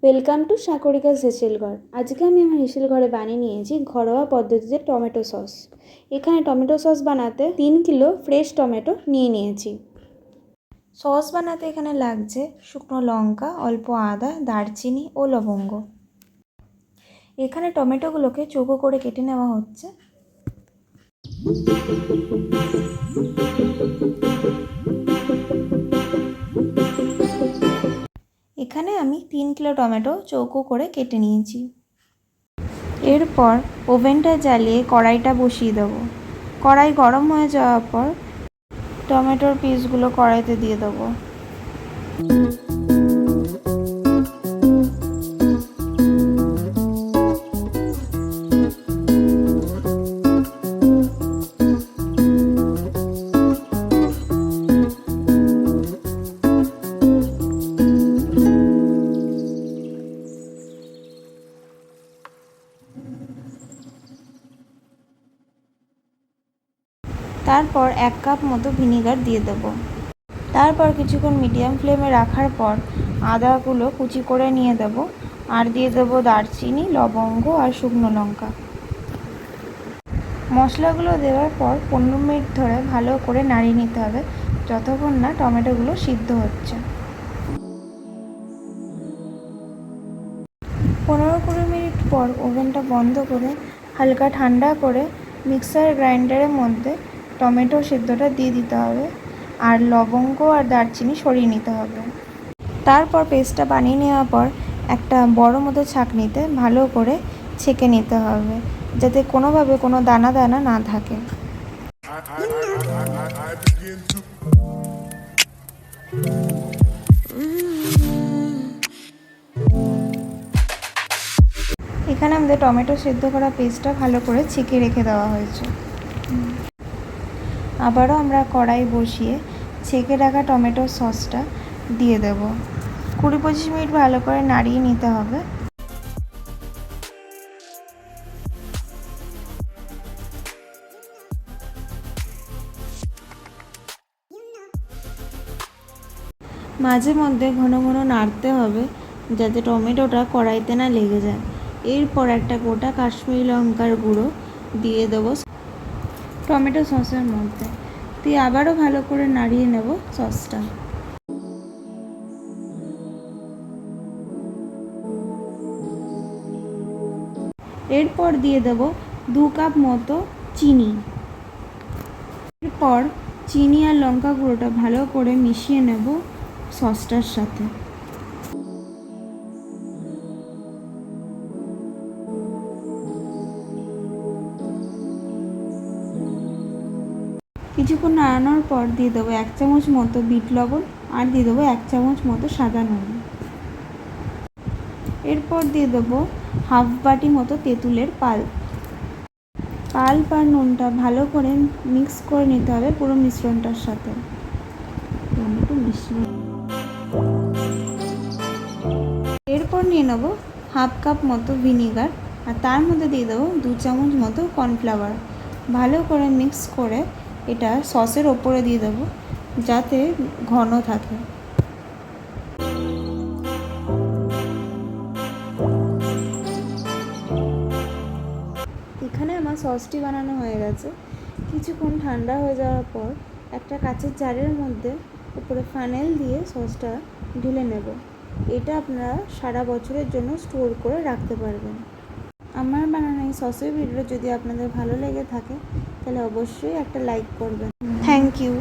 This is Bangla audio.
ওয়েলকাম টু সাগরিকাস হেসেল ঘর। আজকে আমি আমার হেসেল ঘরে বানিয়ে নিয়েছি ঘরোয়া পদ্ধতিতে টমেটো সস। এখানে টমেটো সস বানাতে 3 কিলো ফ্রেশ টমেটো নিয়ে নিয়েছি। সস বানাতে এখানে লাগছে শুকনো লঙ্কা, অল্প আদা, দারচিনি ও লবঙ্গ। এখানে টমেটোগুলোকে চৌকো করে কেটে নেওয়া হচ্ছে। এখানে আমি 3 কিলো টমেটো চৌকো করে কেটে নিয়েছি। এরপর ওভেনটা জ্বালিয়ে কড়াইটা বসিয়ে দেবো। কড়াই গরম হয়ে যাওয়ার পর টমেটোর পিসগুলো কড়াইতে দিয়ে দেবো। তারপর 1 কাপ মতো ভিনিগার দিয়ে দেবো। তারপর কিছুক্ষণ মিডিয়াম ফ্লেমে রাখার পর আদাগুলো কুচি করে নিয়ে দেবো আর দিয়ে দেবো দারচিনি, লবঙ্গ আর শুকনো লঙ্কা। মশলাগুলো দেওয়ার পর 15 মিনিট ধরে ভালো করে নাড়িয়ে নিতে হবে যতক্ষণ না টমেটোগুলো সিদ্ধ হচ্ছে। 15-20 মিনিট পর ওভেনটা বন্ধ করে হালকা ঠান্ডা করে মিক্সার গ্রাইন্ডারের মধ্যে টমেটো সেদ্ধটা দিয়ে দিতে হবে আর লবঙ্গ আর দারচিনি সরিয়ে নিতে হবে। তারপর পেস্টটা বানিয়ে নেওয়ার পর একটা বড় মতো ছাঁকনিতে ভালো করে ছেঁকে নিতে হবে যাতে কোনোভাবে কোনো দানা দানা না থাকে। এখানে আমাদের টমেটো সেদ্ধ করা পেস্টটা ভালো করে ছেঁকে রেখে দেওয়া হয়েছে। আবারও আমরা কড়াই বসিয়ে ছেঁকে রাখা টমেটো সসটা দিয়ে দেব। 20-25 মিনিট ভালো করে নাড়িয়ে নিতে হবে। মাঝে মধ্যে ঘন ঘন নাড়তে হবে যাতে টমেটোটা কড়াইতে না লেগে যায়। এরপর একটা গোটা কাশ্মীরি লঙ্কার গুঁড়ো দিয়ে দেবো টমেটো সসের মধ্যে, দিয়ে আবারও ভালো করে নাড়িয়ে নেব সসটা। এরপর দিয়ে দেব 2 কাপ মতো চিনি। এরপর চিনি আর লঙ্কা গুঁড়োটা ভালো করে মিশিয়ে নেব সসটার সাথে। কিছুক্ষণ নাড়ানোর পর দিয়ে দেবো 1 চামচ মতো বিট লবণ আর দিয়ে দেবো 1 চামচ মতো সাদা নুন। এরপর দিয়ে দেবো হাফ বাটি মতো তেঁতুলের পাল্প আর নুনটা ভালো করে মিক্স করে নিতে হবে পুরো মিশ্রণটার সাথে। এরপর নিয়ে নেব হাফ কাপ মতো ভিনিগার আর তার মধ্যে দিয়ে দেবো 2 চামচ মতো কর্নফ্লাওয়ার। ভালো করে মিক্স করে এটা সসের ওপরে দিয়ে দেবো যাতে ঘন থাকে। এখানে আমার সসটি বানানো হয়ে গেছে। কিছুক্ষণ ঠান্ডা হয়ে যাওয়ার পর একটা কাঁচের জারের মধ্যে উপরে ফানেল দিয়ে সসটা ঢেলে নেব। এটা আপনারা সারা বছরের জন্য স্টোর করে রাখতে পারবেন। আমার বানানো এই সসের ভিডিও যদি আপনাদের ভালো লেগে থাকে তাহলে অবশ্যই একটা লাইক করবেন। Thank you.